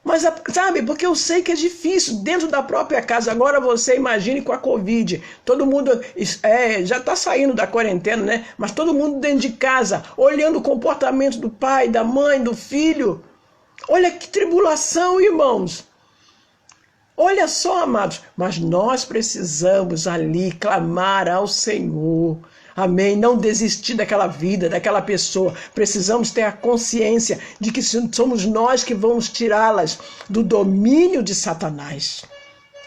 Mas, sabe, porque eu sei que é difícil dentro da própria casa. Agora você imagine com a Covid, todo mundo já está saindo da quarentena, né? Mas todo mundo dentro de casa, olhando o comportamento do pai, da mãe, do filho. Olha que tribulação, irmãos. Olha só, amados, mas nós precisamos ali clamar ao Senhor. Amém? Não desistir daquela vida, daquela pessoa. Precisamos ter a consciência de que somos nós que vamos tirá-las do domínio de Satanás.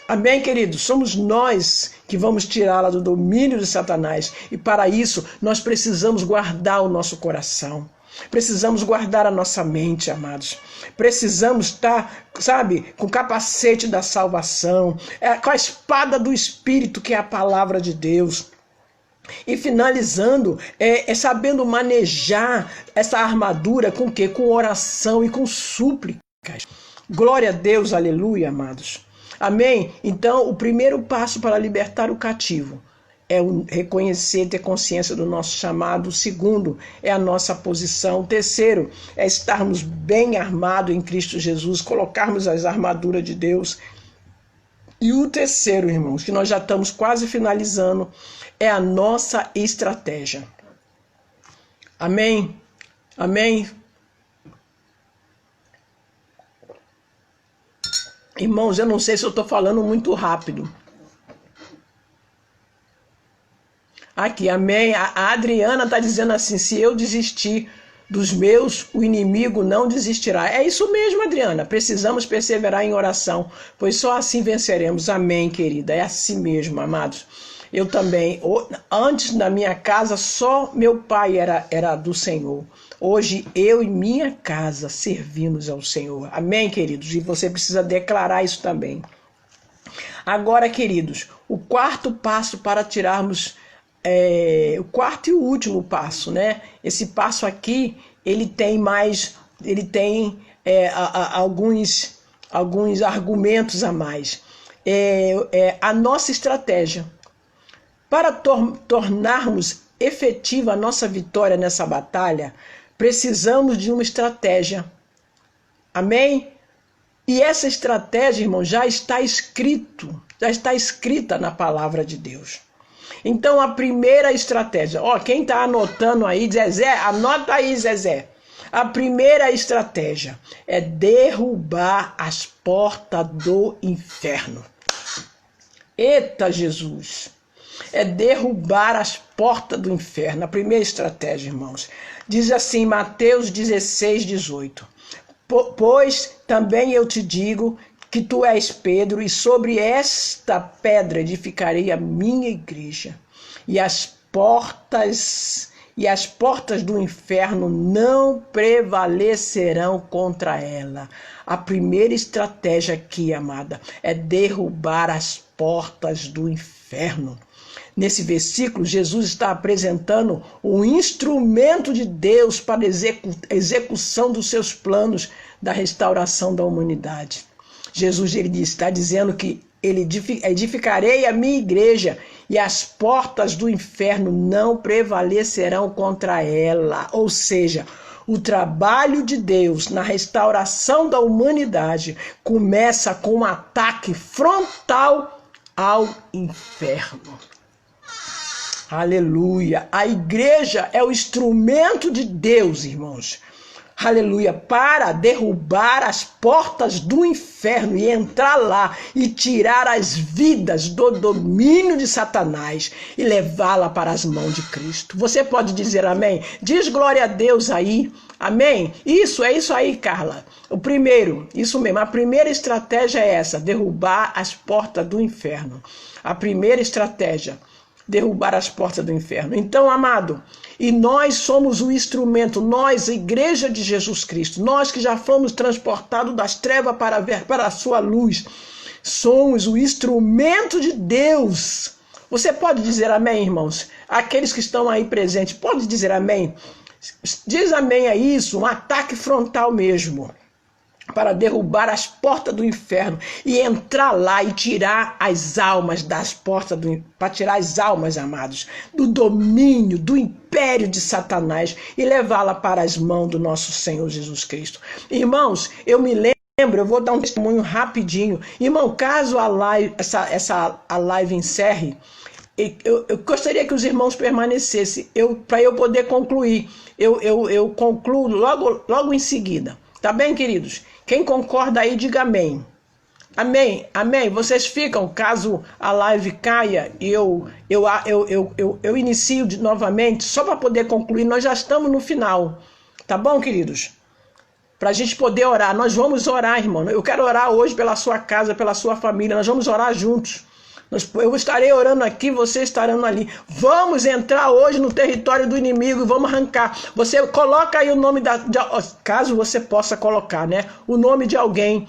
Amém, queridos? Somos nós que vamos tirá-la do domínio de Satanás. E para isso, nós precisamos guardar o nosso coração. Precisamos guardar a nossa mente, amados. Precisamos estar, sabe, com o capacete da salvação, com a espada do Espírito, que é a palavra de Deus. E finalizando, sabendo manejar essa armadura com o quê? Com oração e com súplicas. Glória a Deus, aleluia, amados. Amém? Então, o primeiro passo para libertar o cativo é o reconhecer, ter consciência do nosso chamado. O segundo é a nossa posição. O terceiro é estarmos bem armados em Cristo Jesus, colocarmos as armaduras de Deus. E o terceiro, irmãos, que nós já estamos quase finalizando, é a nossa estratégia. Amém? Amém? Irmãos, eu não sei se eu estou falando muito rápido. Aqui, amém. A Adriana está dizendo assim, se eu desistir dos meus, o inimigo não desistirá. É isso mesmo, Adriana. Precisamos perseverar em oração, pois só assim venceremos. Amém, querida. É assim mesmo, amados. Eu também, antes na minha casa, só meu pai era do Senhor. Hoje, eu e minha casa servimos ao Senhor. Amém, queridos? E você precisa declarar isso também. Agora, queridos, o quarto passo para tirarmos, o quarto e o último passo, né? Esse passo aqui, ele tem alguns argumentos a mais. A nossa estratégia. Para tornarmos efetiva a nossa vitória nessa batalha, precisamos de uma estratégia. Amém? E essa estratégia, irmão, já está escrita na palavra de Deus. Então, a primeira estratégia, quem está anotando aí, Zezé, anota aí, Zezé. A primeira estratégia é derrubar as portas do inferno. Eita, Jesus! É derrubar as portas do inferno. A primeira estratégia, irmãos. Diz assim, Mateus 16, 18. Pois também eu te digo que tu és Pedro, e sobre esta pedra edificarei a minha igreja, e as portas do inferno não prevalecerão contra ela. A primeira estratégia aqui, amada, é derrubar as portas do inferno. Nesse versículo, Jesus está apresentando um instrumento de Deus para a execução dos seus planos da restauração da humanidade. Jesus está dizendo que ele edificarei a minha igreja e as portas do inferno não prevalecerão contra ela. Ou seja, o trabalho de Deus na restauração da humanidade começa com um ataque frontal ao inferno. Aleluia! A igreja é o instrumento de Deus, irmãos. Aleluia! Para derrubar as portas do inferno e entrar lá e tirar as vidas do domínio de Satanás e levá-la para as mãos de Cristo. Você pode dizer amém? Diz glória a Deus aí. Amém? É isso aí, Carla. O primeiro, isso mesmo, a primeira estratégia é essa, derrubar as portas do inferno. A primeira estratégia, derrubar as portas do inferno. Então, amado, e nós somos o instrumento, nós, a igreja de Jesus Cristo, nós que já fomos transportados das trevas para a sua luz, somos o instrumento de Deus. Você pode dizer amém, irmãos? Aqueles que estão aí presentes, pode dizer amém? Diz amém a isso, um ataque frontal mesmo, para derrubar as portas do inferno e entrar lá e tirar as almas das portas para tirar as almas, amados, do domínio, do império de Satanás e levá-la para as mãos do nosso Senhor Jesus Cristo. Irmãos, eu me lembro, eu vou dar um testemunho rapidinho. Irmão, caso a live encerre, eu gostaria que os irmãos permanecessem, para eu poder concluir. Eu concluo logo em seguida. Tá bem, queridos? Quem concorda aí, diga amém. Amém, amém. Vocês ficam, caso a live caia e eu inicio novamente, só para poder concluir. Nós já estamos no final. Tá bom, queridos? Para a gente poder orar. Nós vamos orar, irmão. Eu quero orar hoje pela sua casa, pela sua família. Nós vamos orar juntos. Eu estarei orando aqui, você estará ali. Vamos entrar hoje no território do inimigo e vamos arrancar. Você coloca aí o nome caso você possa colocar, né? O nome de alguém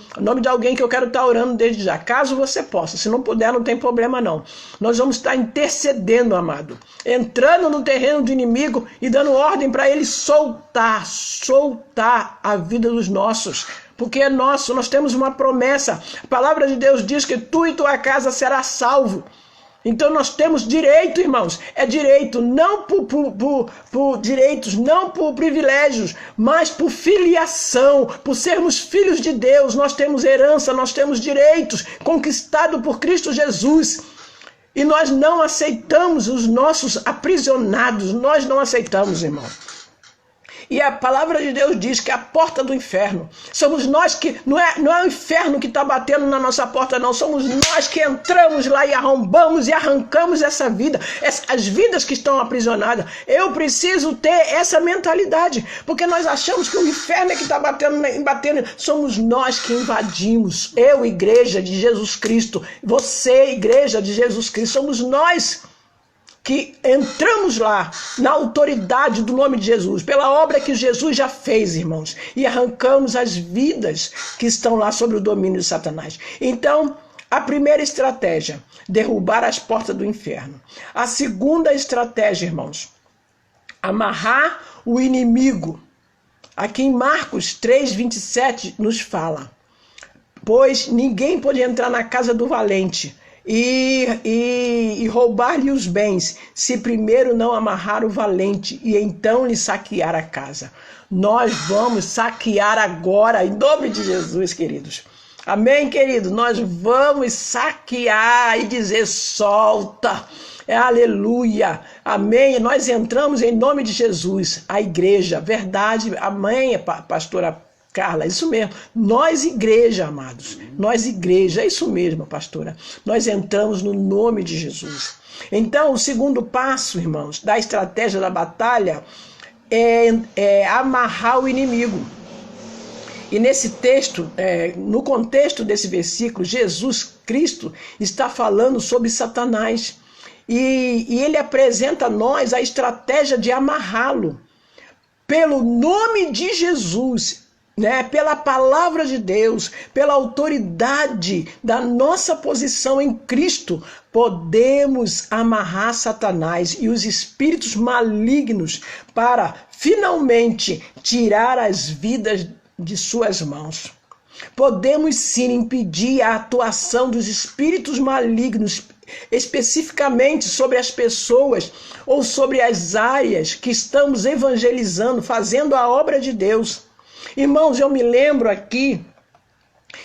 que eu quero estar orando desde já. Caso você possa, se não puder, não tem problema não. Nós vamos estar intercedendo, amado. Entrando no terreno do inimigo e dando ordem para ele soltar a vida dos nossos. Porque é nosso, nós temos uma promessa. A palavra de Deus diz que tu e tua casa será salvo. Então nós temos direito, irmãos. É direito, não por direitos, não por privilégios, mas por filiação, por sermos filhos de Deus. Nós temos herança, nós temos direitos conquistados por Cristo Jesus. E nós não aceitamos os nossos aprisionados. Nós não aceitamos, irmão. E a palavra de Deus diz que a porta do inferno, somos nós que, não é o inferno que está batendo na nossa porta não, somos nós que entramos lá e arrombamos e arrancamos essa vida, as vidas que estão aprisionadas. Eu preciso ter essa mentalidade, porque nós achamos que o inferno é que está batendo, somos nós que invadimos. Eu, igreja de Jesus Cristo, você, igreja de Jesus Cristo, somos nós que entramos lá na autoridade do nome de Jesus, pela obra que Jesus já fez, irmãos, e arrancamos as vidas que estão lá sob o domínio de Satanás. Então, A primeira estratégia, derrubar as portas do inferno. A segunda estratégia, irmãos, amarrar o inimigo. Aqui em Marcos 3:27 nos fala: pois ninguém pode entrar na casa do valente e roubar-lhe os bens, se primeiro não amarrar o valente e então lhe saquear a casa. Nós vamos saquear agora, em nome de Jesus, queridos. Amém, querido? Nós vamos saquear e dizer: solta. Aleluia. Amém. Nós entramos em nome de Jesus, a igreja. Verdade. Amém, pastora Carla, isso mesmo. Nós, igreja, amados. Nós, igreja. É isso mesmo, pastora. Nós entramos no nome de Jesus. Então, o segundo passo, irmãos, da estratégia da batalha é amarrar o inimigo. E nesse texto, no contexto desse versículo, Jesus Cristo está falando sobre Satanás. E ele apresenta a nós a estratégia de amarrá-lo. Pelo nome de Jesus, né? Pela palavra de Deus, pela autoridade da nossa posição em Cristo, podemos amarrar Satanás e os espíritos malignos para finalmente tirar as vidas de suas mãos. Podemos sim impedir a atuação dos espíritos malignos, especificamente sobre as pessoas ou sobre as áreas que estamos evangelizando, fazendo a obra de Deus. Irmãos, eu me lembro aqui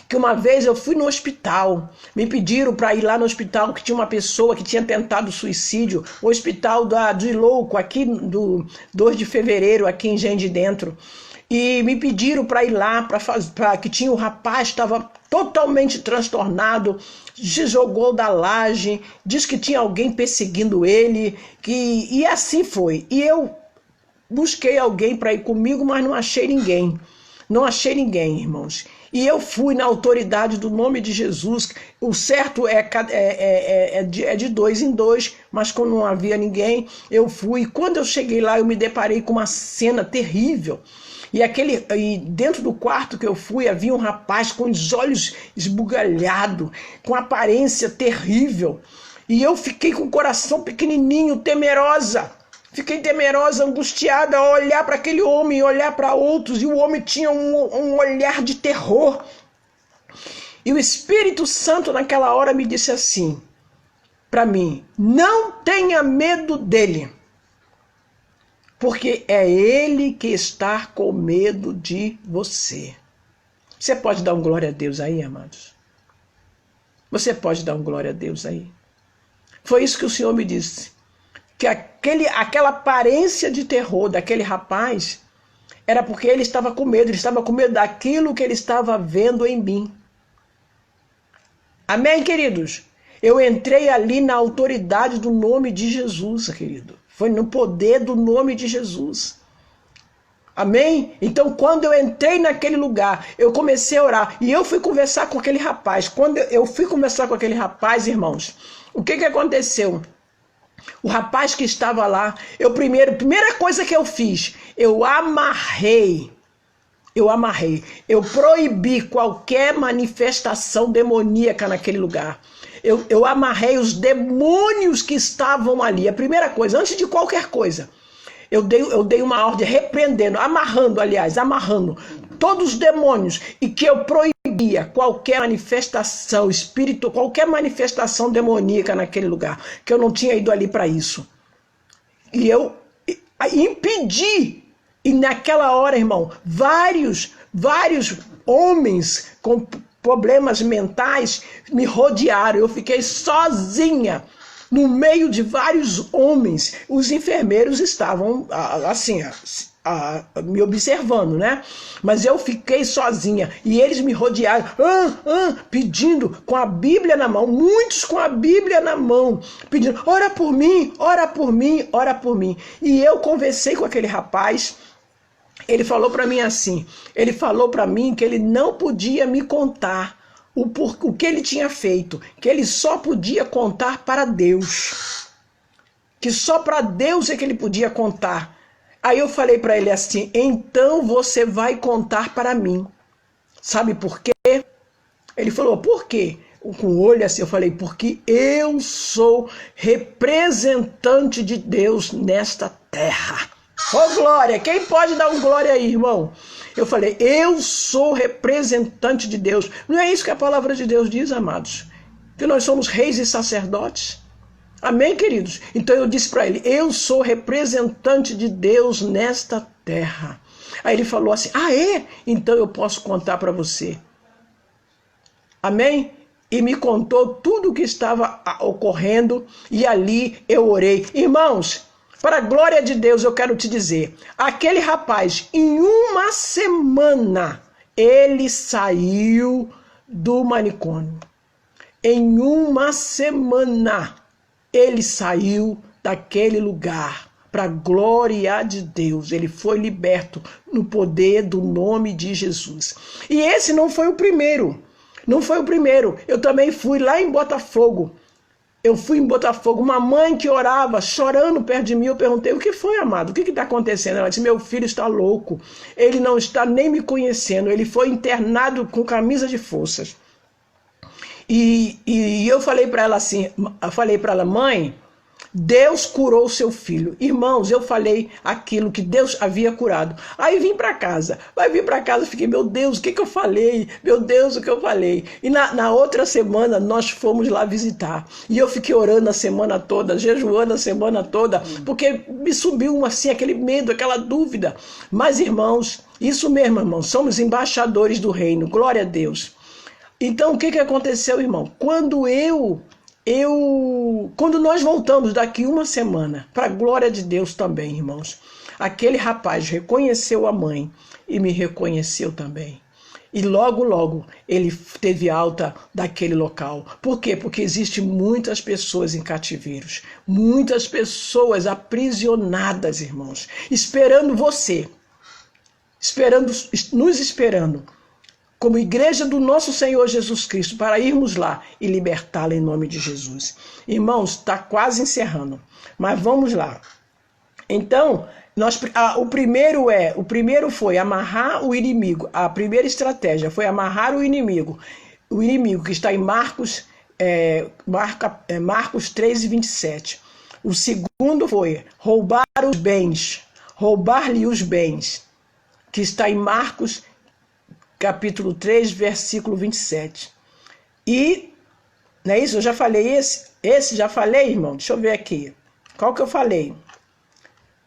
que uma vez eu fui no hospital, me pediram para ir lá no hospital que tinha uma pessoa que tinha tentado suicídio, o hospital de Louco, aqui do 2 de fevereiro, aqui em Gente de Dentro. E me pediram para ir lá, para que tinha um rapaz, estava totalmente transtornado, se jogou da laje, diz que tinha alguém perseguindo ele, e assim foi. E eu busquei alguém para ir comigo, mas não achei ninguém. Não achei ninguém, irmãos. E eu fui na autoridade do nome de Jesus. O certo é de 2 em 2, mas quando não havia ninguém, eu fui. Quando eu cheguei lá, eu me deparei com uma cena terrível. E dentro do quarto que eu fui, havia um rapaz com os olhos esbugalhados, com aparência terrível. E eu fiquei com o coração pequenininho, temerosa. Fiquei temerosa, angustiada, a olhar para aquele homem, olhar para outros. E o homem tinha um olhar de terror. E o Espírito Santo naquela hora me disse assim, para mim: não tenha medo dele. Porque é ele que está com medo de você. Você pode dar um glória a Deus aí, amados? Você pode dar um glória a Deus aí? Foi isso que o Senhor me disse. Que aquela aparência de terror daquele rapaz era porque ele estava com medo. Ele estava com medo daquilo que ele estava vendo em mim. Amém, queridos? Eu entrei ali na autoridade do nome de Jesus, querido. Foi no poder do nome de Jesus. Amém? Então, quando eu entrei naquele lugar, eu comecei a orar. E eu fui conversar com aquele rapaz. Quando eu fui conversar com aquele rapaz, irmãos, o que aconteceu? O rapaz que estava lá, primeira coisa que eu fiz, eu amarrei. Eu proibi qualquer manifestação demoníaca naquele lugar. Eu amarrei os demônios que estavam ali. A primeira coisa, antes de qualquer coisa, eu dei uma ordem amarrando todos os demônios, e que eu proibia qualquer manifestação qualquer manifestação demoníaca naquele lugar, que eu não tinha ido ali para isso. E eu impedi. E naquela hora, irmão, vários homens com problemas mentais me rodearam. Eu fiquei sozinha no meio de vários homens. Os enfermeiros estavam assim, me observando, né? Mas eu fiquei sozinha e eles me rodearam, pedindo, com a Bíblia na mão, muitos com a Bíblia na mão, pedindo: ora por mim, ora por mim, ora por mim. E eu conversei com aquele rapaz. Ele falou para mim assim, ele falou para mim que ele não podia me contar o que ele tinha feito, que ele só podia contar para Deus, que só para Deus é que ele podia contar. Aí eu falei para ele assim: então você vai contar para mim. Sabe por quê? Ele falou: por quê? com o olho assim, eu falei, porque eu sou representante de Deus nesta terra. Ô glória, quem pode dar um glória aí, irmão? Eu falei, eu sou representante de Deus. Não é isso que a palavra de Deus diz, amados? Que nós somos reis e sacerdotes. Amém, queridos? Então eu disse para ele, eu sou representante de Deus nesta terra. Aí ele falou assim, ah é? Então eu posso contar para você. Amém? E me contou tudo o que estava ocorrendo e ali eu orei. Irmãos, para a glória de Deus eu quero te dizer, aquele rapaz, em uma semana, ele saiu do manicômio. Em uma semana, ele saiu daquele lugar. Para a glória de Deus, ele foi liberto no poder do nome de Jesus. E esse não foi o primeiro. Não foi o primeiro. Eu também fui lá em Botafogo. Eu fui em Botafogo. Uma mãe que orava, chorando perto de mim. Eu perguntei, o que foi, amado? O que está acontecendo? Ela disse, meu filho está louco. Ele não está nem me conhecendo. Ele foi internado com camisa de forças. E eu falei para ela assim, mãe, Deus curou o seu filho. Irmãos, eu falei aquilo que Deus havia curado. Aí vim para casa. Fiquei, meu Deus, o que eu falei? Meu Deus, o que eu falei? E na outra semana nós fomos lá visitar. E eu fiquei orando a semana toda, jejuando a semana toda, porque me subiu assim aquele medo, aquela dúvida. Mas, irmãos, isso mesmo, irmãos, somos embaixadores do reino. Glória a Deus. Então, o que aconteceu, irmão? Quando nós voltamos daqui uma semana, para a glória de Deus também, irmãos, aquele rapaz reconheceu a mãe e me reconheceu também. E logo ele teve alta daquele local. Por quê? Porque existem muitas pessoas em cativeiros, muitas pessoas aprisionadas, irmãos, esperando você, nos esperando, como igreja do nosso Senhor Jesus Cristo, para irmos lá e libertá-la em nome de Jesus. Irmãos, está quase encerrando, mas vamos lá. Então, o primeiro foi amarrar o inimigo. A primeira estratégia foi amarrar o inimigo que está em Marcos 3:27. O segundo foi roubar-lhe os bens, que está em Marcos capítulo 3, versículo 27. E, não é isso? Eu já falei esse já falei, irmão? Deixa eu ver aqui. Qual que eu falei?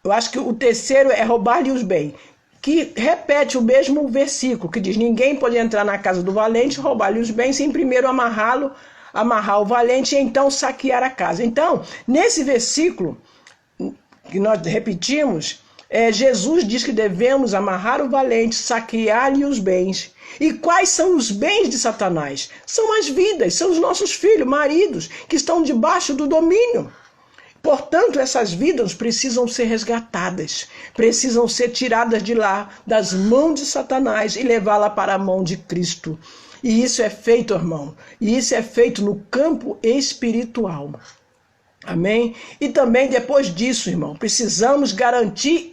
Eu acho que o terceiro é roubar-lhe os bens, que repete o mesmo versículo, que diz, ninguém pode entrar na casa do valente, roubar-lhe os bens, sem primeiro amarrar o valente e então saquear a casa. Então, nesse versículo, que nós repetimos, Jesus diz que devemos amarrar o valente, saquear-lhe os bens. E quais são os bens de Satanás? São as vidas, são os nossos filhos, maridos, que estão debaixo do domínio. Portanto, essas vidas precisam ser resgatadas, precisam ser tiradas de lá, das mãos de Satanás e levá-la para a mão de Cristo. E isso é feito, irmão, e isso é feito no campo espiritual. Amém? E também depois disso, irmão, precisamos garantir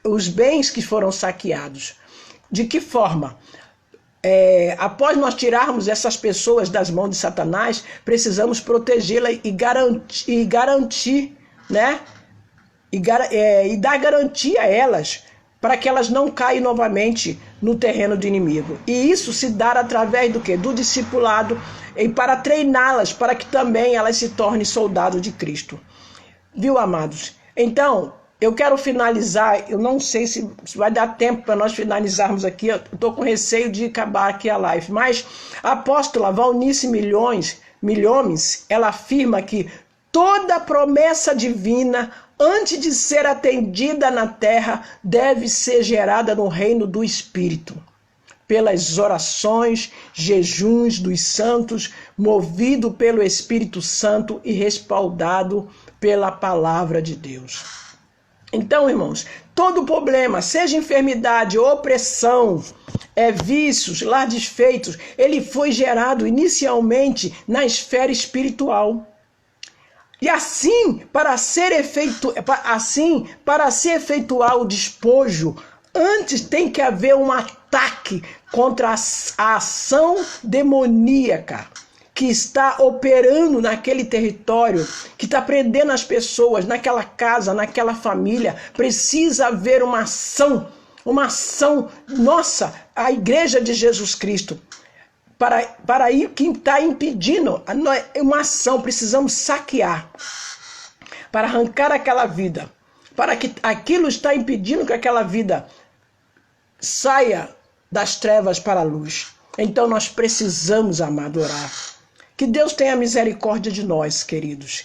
os bens que foram saqueados. De que forma? Após nós tirarmos essas pessoas das mãos de Satanás, precisamos protegê-la e garantir, né? E dar garantia a elas, para que elas não caiam novamente no terreno do inimigo. E isso se dá através do quê? Do discipulado, e para treiná-las, para que também elas se tornem soldados de Cristo. Viu, amados? Então, eu quero finalizar, eu não sei se vai dar tempo para nós finalizarmos aqui, eu estou com receio de acabar aqui a live, mas a apóstola Valnice Milhomes, ela afirma que toda promessa divina, antes de ser atendida na terra, deve ser gerada no reino do Espírito, pelas orações, jejuns dos santos, movido pelo Espírito Santo e respaldado pela palavra de Deus. Então, irmãos, todo problema, seja enfermidade, opressão, vícios, lá desfeitos, ele foi gerado inicialmente na esfera espiritual. E assim, para se efetuar o despojo, antes tem que haver um ataque contra a ação demoníaca que está operando naquele território, que está prendendo as pessoas, naquela casa, naquela família. Precisa haver uma ação, nossa, a Igreja de Jesus Cristo, para ir que está impedindo, uma ação, precisamos saquear, para arrancar aquela vida, para que aquilo está impedindo que aquela vida saia das trevas para a luz. Então nós precisamos, amado, orar. Que Deus tenha misericórdia de nós, queridos.